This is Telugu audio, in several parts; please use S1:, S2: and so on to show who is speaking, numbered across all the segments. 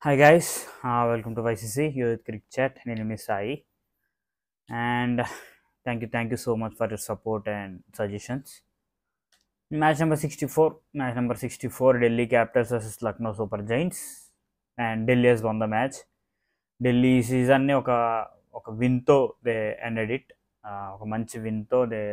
S1: Hi guys, welcome to YCC Youth Cricket Chat. My name is Sai, and thank you so much for your support and suggestions. Match number 64, Delhi Capitals versus Lucknow Super Giants, and Delhi has won the match. Delhi season ni ఒక win తో they ended it. ఒక మంచి win తో they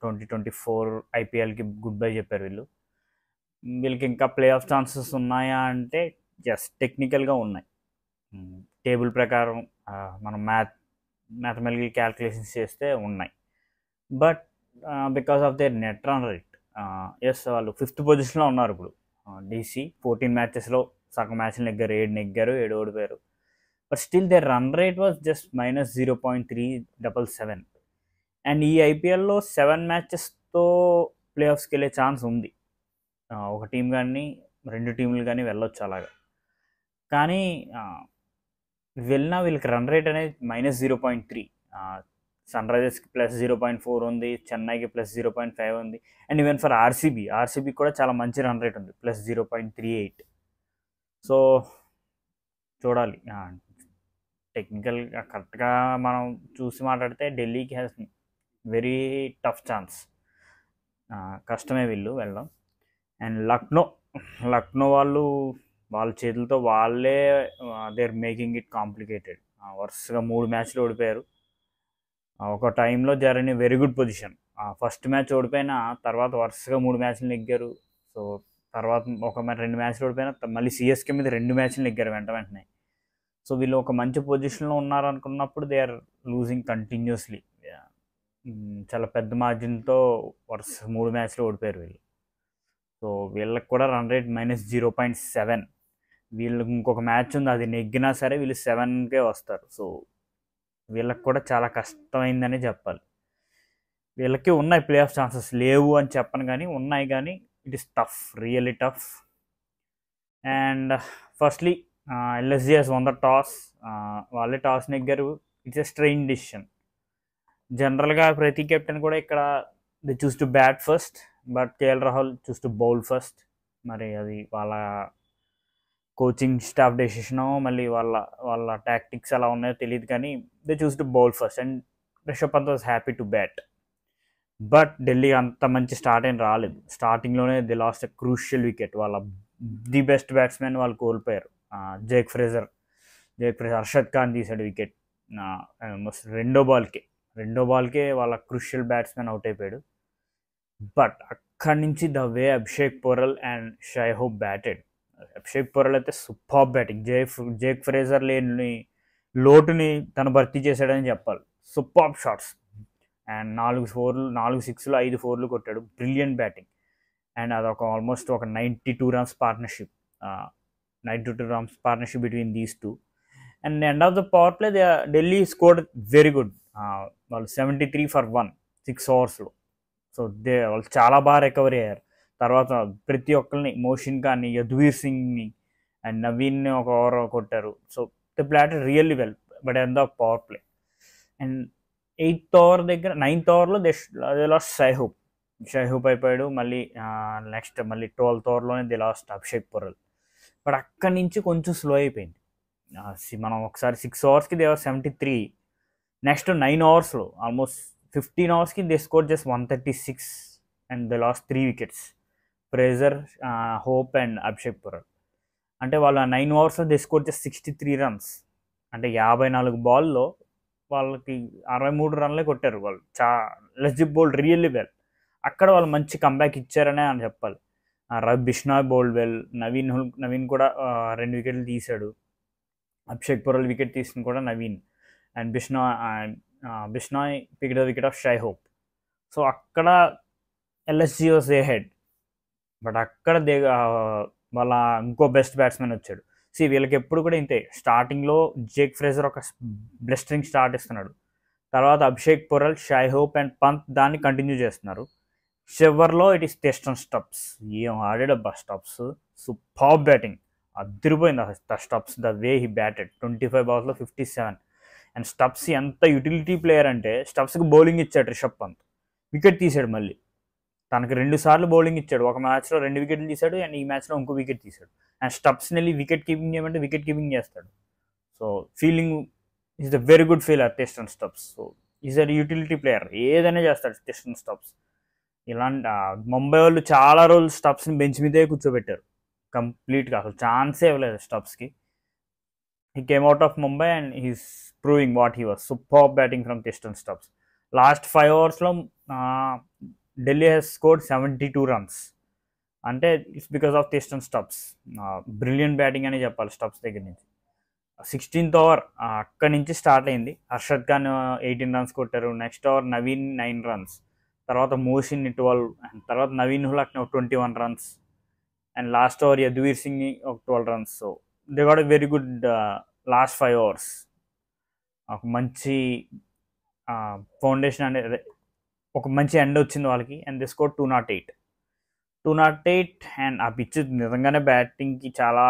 S1: 2024 IPL కి గుడ్ బై చెప్పారు వీళ్ళు. వీళ్ళకి ఇంకా ప్లే ఆఫ్ ఛాన్సెస్ ఉన్నాయా అంటే జస్ట్ టెక్నికల్గా ఉన్నాయి. టేబుల్ ప్రకారం మనం మ్యాథమెటికల్ క్యాల్కులేషన్స్ చేస్తే ఉన్నాయి. But because of their net run rate is వాళ్ళు 5th పొజిషన్లో ఉన్నారు ఇప్పుడు. డీసీ 14 మ్యాచెస్లో సగం మ్యాచ్లు నెగ్గారు, 7 ఓడిపోయారు. But still their run rate was just -0.377. And ఈ ఐపీఎల్లో 7 మ్యాచెస్తో ప్లే ఆఫ్స్కి వెళ్ళే ఛాన్స్ ఉంది. ఒక టీం కానీ 2 టీంలు కానీ వెళ్ళొచ్చు అలాగా. కానీ వెళ్ళినా వీళ్ళకి రన్ రేట్ అనేది -0.3. సన్ రైజర్స్కి +0.4 ఉంది, చెన్నైకి +0.5 ఉంది. అండ్ ఈవెన్ ఫర్ ఆర్సీబీ కూడా చాలా మంచి రన్ రేట్ ఉంది, +0.38. సో చూడాలి. టెక్నికల్గా కరెక్ట్గా మనం చూసి మాట్లాడితే ఢిల్లీకి హ్యాస్ వెరీ టఫ్ ఛాన్స్. కష్టమే వీళ్ళు వెళ్ళడం. అండ్ లక్నో వాళ్ళ చేతులతో వాళ్ళే దేర్ మేకింగ్ ఇట్ కాంప్లికేటెడ్. వరుసగా 3 మ్యాచ్లు ఓడిపోయారు. ఒక టైంలో జరని very good position. First match ఓడిపోయినా తర్వాత వరుసగా 3 మ్యాచ్లు నెగ్గారు. సో తర్వాత 2 మ్యాచ్లు ఓడిపోయినా మళ్ళీ సిఎస్కే మీద 2 మ్యాచ్లు నెగ్గారు వెంటనే. సో వీళ్ళు ఒక మంచి పొజిషన్లో ఉన్నారనుకున్నప్పుడు దే ఆర్ లూజింగ్ కంటిన్యూస్లీ. చాలా పెద్ద మార్జిన్తో వరుస 3 మ్యాచ్లు ఓడిపోయారు వీళ్ళు. సో వీళ్ళకి కూడా రన్ రేట్ -0.7. వీళ్ళకి ఇంకొక మ్యాచ్ ఉంది, అది నెగ్గినా సరే వీళ్ళు 7కే వస్తారు. సో వీళ్ళకి కూడా చాలా కష్టమైందని చెప్పాలి. వీళ్ళకి ఉన్నాయి ప్లే ఆఫ్ ఛాన్సెస్, లేవు అని చెప్పను కానీ ఉన్నాయి. కానీ it is tough, really tough. And firstly LSG has won the toss. వాళ్ళే టాస్ నెగ్గారు. It's a strange decision. జనరల్గా ప్రతి కెప్టెన్ కూడా ఇక్కడ they choose to bat first, but KL Rahul choose to bowl first. మరి అది వాళ్ళ కోచింగ్ స్టాఫ్ డెసిషనో మళ్ళీ వాళ్ళ టాక్టిక్స్ ఎలా ఉన్నాయో తెలియదు, కానీ they choose to bowl first. And Rishabh Pant was happy to bat. But Delhi అంత మంచి స్టార్ట్ ఏం రాలేదు. స్టార్టింగ్లోనే they lost a crucial wicket. వాళ్ళ ది బెస్ట్ బ్యాట్స్మెన్ వాళ్ళు కోల్పోయారు. జేక్ ఫ్రేజర్ అర్షద్ ఖాన్ తీసాడు వికెట్. రెండో బాల్కే వాళ్ళ క్రూషియల్ బ్యాట్స్మెన్ అవుట్ అయిపోయాడు. బట్ అక్కడి నుంచి the way Abhishek Porel and Shai Hope batted. Abhishek Porel అయితే సూపర్ బ్యాటింగ్. జేక్ ఫ్రేజర్ లేని లోటుని తను భర్తీ చేశాడని చెప్పాలి. సూపర్ షాట్స్ అండ్ 4 సిక్స్లు 5 4లు కొట్టాడు. Brilliant batting. అండ్ అదొక ఆల్మోస్ట్ ఒక 92 runs partnership. 92 runs partnership between these two. And end of the power play Delhi scored very good. వాళ్ళు 73 for 1 6 ఓవర్స్లో. సో వాళ్ళు చాలా బాగా రికవరీ అయ్యారు. తర్వాత ప్రతి ఒక్కరిని, మోషన్ ఖాన్ని, యదువీర్ సింగ్ని అండ్ నవీన్ని ఒక ఓవర్ కొట్టారు. So they batted really well but end of power play. And 9th ఓవర్లో దే లాస్ట్ షై హోప్ అయిపోయాడు. మళ్ళీ నెక్స్ట్ 12th ఓవర్లోనే they lost Abhishek Porel. But అక్కడి నుంచి కొంచెం స్లో అయిపోయింది. మనం ఒకసారి 6 ఓవర్స్కి దే ఆర్ 73. నెక్స్ట్ 9 ఓవర్స్లో ఆల్మోస్ట్ 15 ఓవర్స్కి they score just 136 and they lost 3 wickets. Fraser, Hope and Abhishek Porel. అంటే వాళ్ళు 9 ఓవర్స్లో దే స్కోర్ జస్ట్ 63 రన్స్. అంటే 54 బాల్లో వాళ్ళకి 63 రన్లే కొట్టారు వాళ్ళు. లెస్ బౌల్డ్ రియల్లీ వెల్. అక్కడ వాళ్ళు మంచి కంబ్యాక్ ఇచ్చారనే అని చెప్పాలి. Bishnoi bowled well. నవీన్ కూడా 2 వికెట్లు తీశాడు. అభిషేక్ పోరల్ వికెట్ తీసింది కూడా Naveen. And Bishnoi pick the wicket of Shai Hope. So అక్కడ LSG was ahead. But అక్కడ వాళ్ళ ఇంకో బెస్ట్ బ్యాట్స్మెన్ వచ్చాడు. వీళ్ళకి ఎప్పుడు కూడా ఇంతే. స్టార్టింగ్లో జేక్ ఫ్రేజర్ ఒక బ్లెస్టరింగ్ స్టార్ట్ ఇస్తున్నాడు. తర్వాత Abhishek Porel, Shai Hope and Pant దాన్ని కంటిన్యూ చేస్తున్నారు. చివర్లో it is test and Stubbs. ఏం ఆడాడబ్బా స్టబ్స్. Super batting. అదిరిపోయింది ఆ Stubbs. The way he batted. 25 balls 57. And Stubbs ఎంత యూటిలిటీ ప్లేయర్ అంటే స్టబ్స్కి బౌలింగ్ ఇచ్చాడు రిషబ్ పంత్. వికెట్ తీసాడు మళ్ళీ. తనకి 2 సార్లు బౌలింగ్ ఇచ్చాడు. ఒక మ్యాచ్లో 2 వికెట్లు తీశాడు అండ్ ఈ మ్యాచ్లో ఇంకో వికెట్ తీశాడు. అండ్ స్టబ్స్ని వెళ్ళి వికెట్ కీపింగ్ చేయమంటే వికెట్ కీపింగ్ చేస్తాడు. So fielding is the very good fielder Tristan Stubbs. So is a utility player, ఏదైనా చేస్తాడు టెస్టన్ స్టబ్స్. ఇలాంటి ముంబై వాళ్ళు చాలా రోజులు స్టబ్స్ని బెంచ్ మీదే కూర్చోబెట్టారు కంప్లీట్గా, అసలు ఛాన్సే ఇవ్వలేదు స్టబ్స్కి. He came out of Mumbai and he's proving what he was. Super batting from Tristan Stubbs. Last 5 ఓవర్స్లో ఢిల్లీ హెస్ స్కోర్డ్ 72 runs. అంటే it's because of Tristan Stubbs. Brilliant batting అని చెప్పాలి స్టబ్స్ దగ్గర నుంచి. 16th ఓవర్ అక్కడి నుంచి స్టార్ట్ అయింది. హర్షద్ ఖాన్ 18 runs కొట్టారు. నెక్స్ట్ ఓవర్ నవీన్ 9 runs, తర్వాత మోసిన్ 12, అండ్ తర్వాత Naveen ul Haq 21 runs, and last over Yudhvir Singh ఒక 12 runs. So they got a very good last 5 overs. ఒక మంచి ఫౌండేషన్ అనేది, ఒక మంచి ఎండ్ వచ్చింది వాళ్ళకి. And they score 208. అండ్ ఆ పిచ్ నిజంగానే బ్యాటింగ్కి చాలా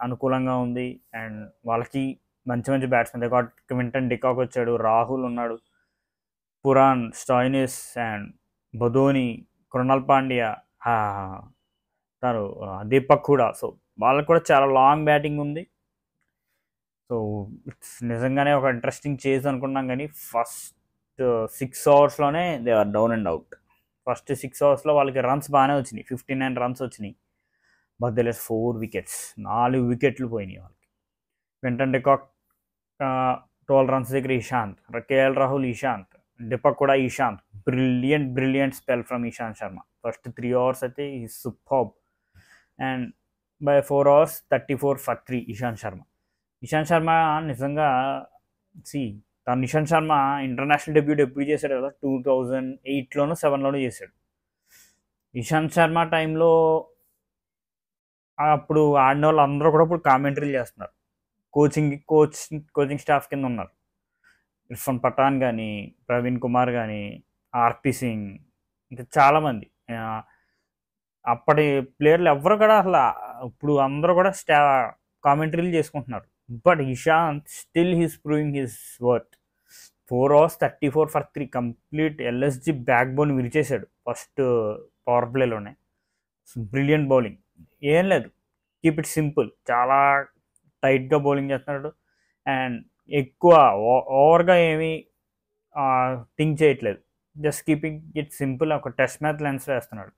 S1: అనుకూలంగా ఉంది. అండ్ వాళ్ళకి మంచి మంచి batsmen, they got Quinton de Kock వచ్చాడు, రాహుల్ ఉన్నాడు, Pooran, Stoinis and Badoni, Krunal Pandya, తను దీపక్ కూడా. సో వాళ్ళకి కూడా చాలా లాంగ్ బ్యాటింగ్ ఉంది. సో ఇట్స్ నిజంగానే ఒక ఇంట్రెస్టింగ్ చేజ్ అనుకున్నాం, కానీ ఫస్ట్ 6 ఓవర్స్లోనే they are down and out. First 6 ఓవర్స్లో వాళ్ళకి రన్స్ బాగానే వచ్చినాయి, 59 runs వచ్చినాయి. బట్ దే లెస్ 4 wickets, 4 వికెట్లు పోయినాయి వాళ్ళకి. క్వింటన్ డికాక్ 12 runs దగ్గర ఇషాంత్, కేఎల్ రాహుల్, ఇషాంత్, డిపక్ కూడా Ishant. Brilliant spell from Ishant Sharma. First 3 overs అయితే ఈ superb. And by 4 overs 34 for 3 Ishant Sharma నిజంగా తను ఇషాంత్ శర్మ ఇంటర్నేషనల్ డెబ్యూట్ ఎప్పుడు చేశాడు కదా, 2008లోనో 2007లోనో చేశాడు. ఇషాంత్ శర్మ టైంలో అప్పుడు ఆడిన వాళ్ళు అందరూ కూడా ఇప్పుడు కామెంటరీలు చేస్తున్నారు. కోచింగ్ స్టాఫ్ కింద ఉన్నారు. ఇర్ఫాన్ పఠాన్ కానీ, ప్రవీణ్ కుమార్ కానీ, ఆర్పి సింగ్, ఇంకా చాలామంది అప్పటి ప్లేయర్లు ఎవరు కూడా అసలు ఇప్పుడు అందరూ కూడా కామెంటరీలు చేసుకుంటున్నారు. But Ishant still he's proving his worth. 4 overs 34 for 3 complete LSG backbone విరిచేశాడు ఫస్ట్ పవర్ ప్లేలోనే. బ్రిలియంట్ బౌలింగ్, ఏం లేదు, కీప్ ఇట్ సింపుల్, చాలా టైట్గా బౌలింగ్ చేస్తున్నాడు. అండ్ ఎక్కువ ఓవర్గా ఏమీ థింక్ చేయట్లేదు, జస్ట్ కీపింగ్ ఇట్ సింపుల్. ఒక టెస్ట్ మ్యాచ్ లెన్స్ వేస్తున్నాడు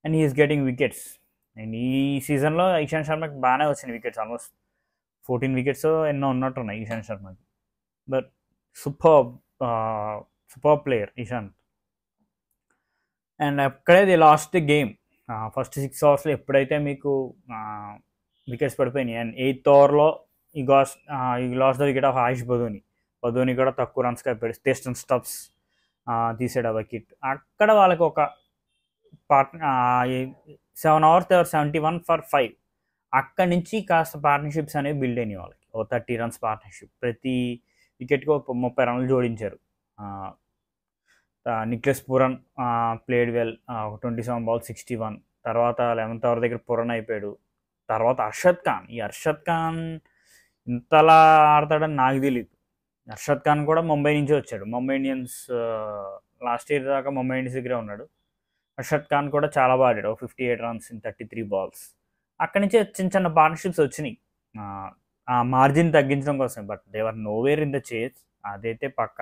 S1: and he is getting wickets. And ఈ సీజన్లో ఇషాంత్ శర్మకి బాగానే వచ్చినాయి వికెట్స్, ఆల్మోస్ట్ 14 wickets ఎన్నో ఉన్నట్టున్నాయి ఇషాంత్ శర్మకి. But super player Ishant. And అక్కడే ది లాస్ట్ గేమ్. ఫస్ట్ 6 ఓవర్స్లో ఎప్పుడైతే మీకు వికెట్స్ పడిపోయినాయి, అండ్ 8th ఓవర్లో ఈ lost the wicket of Ayush Badoni కూడా తక్కువ రన్స్కి అయిపోయాడు. టెస్టన్ స్టబ్స్ తీసాడు ఆ వికెట్. అక్కడ వాళ్ళకి ఒక 7 ఓవర్స్ 71 for 5. అక్కడి నుంచి కాస్త పార్ట్నర్షిప్స్ అనేవి బిల్డ్ అయినాయి వాళ్ళకి. 30 runs పార్ట్నర్షిప్, ప్రతి వికెట్కి 30 runs జోడించారు. Necklace Pooran played well, 27 balls 61. తర్వాత 11th ఓవర్ దగ్గర పురన్ అయిపోయాడు. తర్వాత అర్షద్ ఖాన్ ఇంతలా ఆడతాడని నాకు తెలియదు. అర్షద్ ఖాన్ కూడా ముంబై నుంచి వచ్చాడు. ముంబై ఇండియన్స్ లాస్ట్ ఇయర్ దాకా ముంబై ఇండియన్స్ దగ్గరే ఉన్నాడు. అర్షద్ ఖాన్ కూడా చాలా బాగా ఆడాడు, 58 runs in 33 balls. అక్కడి నుంచి చిన్న పార్ట్నర్షిప్స్ వచ్చినాయి ఆ మార్జిన్ తగ్గించడం కోసం. But they were nowhere in the chase, అదైతే పక్క.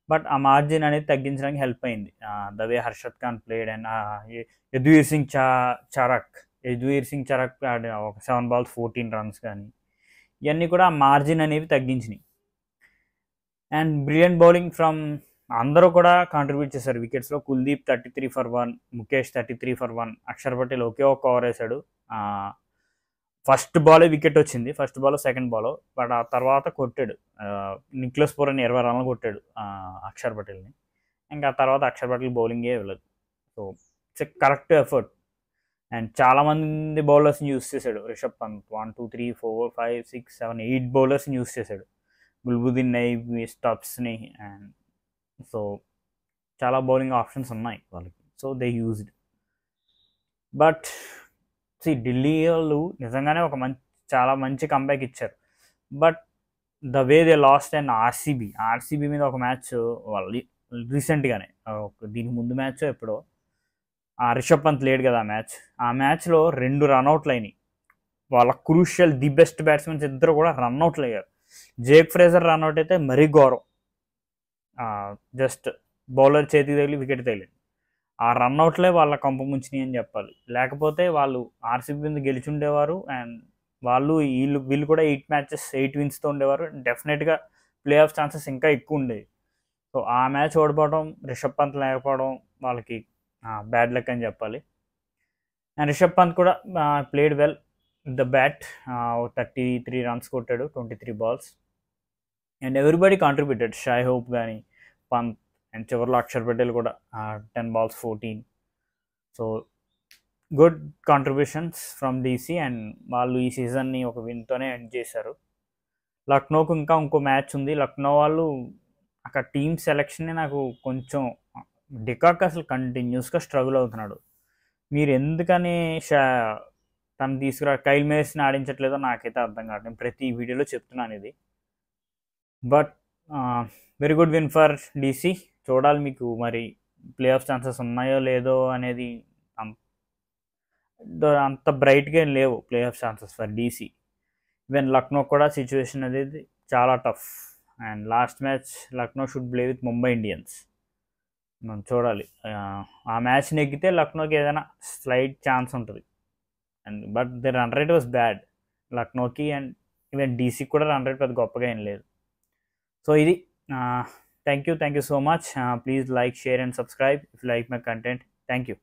S1: బట్ ఆ మార్జిన్ అనేది తగ్గించడానికి హెల్ప్ అయింది the way Harshad Khan played. And Yudhvir Singh Charak ఆడిన ఒక 7 balls 14 runs కానీ, ఇవన్నీ కూడా ఆ మార్జిన్ అనేవి తగ్గించినాయి. అండ్ బ్రిలియంట్ బౌలింగ్ ఫ్రమ్ అందరూ కూడా కాంట్రిబ్యూట్ చేశారు వికెట్స్లో. కుల్దీప్ 33 for 1, ముఖేష్ 33 for 1, అక్షర్ పటేల్ ఒకే ఒక ఓవర్ వేశాడు. ఫస్ట్ బాలే వికెట్ వచ్చింది, first ball second ball. But ఆ తర్వాత కొట్టాడు నిక్లెస్ పురన్ 20 runs కొట్టాడు అక్షర్ పటేల్ని. ఇంకా ఆ తర్వాత అక్షర్ పటేల్ బౌలింగే ఇవ్వలేదు. So it's a correct effort. And చాలామంది బౌలర్స్ని యూస్ చేశాడు రిషబ్ పంత్. 1 2 3 4 5 6 7 8 బౌలర్స్ని యూస్ చేశాడు. గుల్బుద్దీన్ నైబ్, స్టబ్స్ని. అండ్ సో చాలా బౌలింగ్ ఆప్షన్స్ ఉన్నాయి వాళ్ళకి. So they used. But Delhi వాళ్ళు నిజంగానే ఒక చాలా మంచి కంబ్యాక్ ఇచ్చారు. But the way they last and RCB మీద ఒక మ్యాచ్ వాళ్ళు రీసెంట్గానే, దీని ముందు మ్యాచ్ ఎప్పుడో రిషబ్ పంత్ లేడు కదా ఆ మ్యాచ్లో 2 రన్అట్లు అయినాయి. వాళ్ళ క్రూషియల్ ది బెస్ట్ బ్యాట్స్మెన్స్ ఇద్దరు కూడా రన్అట్లు అయ్యారు. జేక్ ఫ్రేజర్ రన్అట్ అయితే మరీ ఘోరం, జస్ట్ బౌలర్ చేతికి తగిలి వికెట్ తగిలింది. ఆ రన్అట్లే వాళ్ళ కంప ముంచినాయి అని చెప్పాలి. లేకపోతే వాళ్ళు ఆర్సీబీ మీద గెలిచి ఉండేవారు, అండ్ వీళ్ళు కూడా 8 మ్యాచెస్ 8 విన్స్తో ఉండేవారు. డెఫినెట్గా ప్లే ఆఫ్ ఛాన్సెస్ ఇంకా ఎక్కువ ఉండేవి. సో ఆ మ్యాచ్ ఓడిపోవడం, రిషబ్ పంత్ లేకపోవడం వాళ్ళకి బ్యాడ్ లక్ అని చెప్పాలి. అండ్ రిషబ్ పంత్ కూడా played well the bat, 33 runs కొట్టాడు 23 balls. And everybody contributed, షాయ్ hope కానీ, పంత్, అండ్ చివరిలో అక్షర్ పటేల్ కూడా 10 balls 14. So good contributions from DC, and వాళ్ళు ఈ సీజన్ని ఒక విన్తోనే ఎండ్ చేశారు. లక్నోకు ఇంకా ఇంకో మ్యాచ్ ఉంది. లక్నో వాళ్ళు అక్కడ టీమ్ సెలెక్షనే నాకు కొంచెం, డికాక్ అసలు కంటిన్యూస్గా స్ట్రగుల్ అవుతున్నాడు. మీరు ఎందుకని తను కైల్ మేయర్స్ని ఆడించట్లేదో నాకైతే అర్థం కాదు. నేను ప్రతి వీడియోలో చెప్తున్నాను ఇది. But very good win for DC. చూడాలి మీకు మరి ప్లే ఆఫ్ ఛాన్సెస్ ఉన్నాయో లేదో అనేది. అంత బ్రైట్గా ఏం లేవు play off chances for DC. Even Lucknow కూడా సిచ్యువేషన్ అనేది చాలా tough. And last match Lucknow should play with Mumbai Indians. మనం చూడాలి, ఆ మ్యాచ్ నెగ్గితే లక్నోకి ఏదైనా స్లైట్ ఛాన్స్ ఉంటుంది. And but the run rate was bad లక్నోకి, అండ్ ఈవెన్ డీసీకి కూడా రన్ రేట్ పెద్ద గొప్పగా ఏం లేదు. సో ఇది, thank you so much. Please like, share and subscribe if you like my content. Thank you.